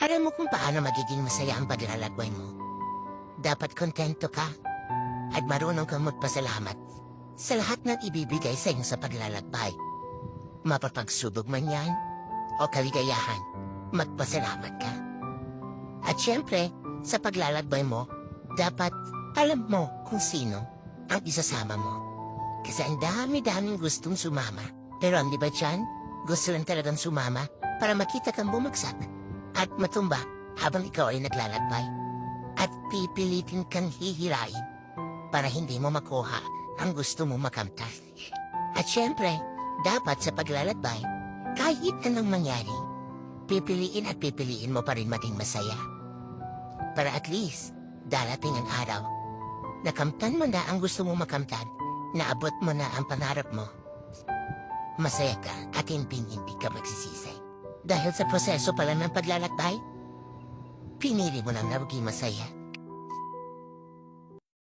Alam mo kung paano magiging masaya ang paglalakbay mo. Dapat kontento ka at marunong kang magpasalamat sa lahat ng ibibigay sa iyo sa paglalakbay. Mapapagsubok man yan o kaligayahan, magpasalamat ka. At syempre, sa paglalakbay mo, dapat alam mo kung sino ang isasama mo. Kasi ang dami-daming gustong sumama. Pero ang di ba dyan, gusto lang talagang sumama para makita kang bumagsak at matumba habang ikaw ay naglalakbay. At pipilitin kang hihirain para hindi mo makuha ang gusto mo makamtan. At syempre, dapat sa paglalakbay, kahit anong mangyari, pipiliin mo pa rin maging masaya. Para at least, darating ang araw, nakamtan mo na ang gusto mo makamtan, naabot mo na ang pangarap mo. Masaya ka at hindi ka magsisisi. Dahil sa proseso pala ng paglalakbay, pinili mo lang na maging masaya.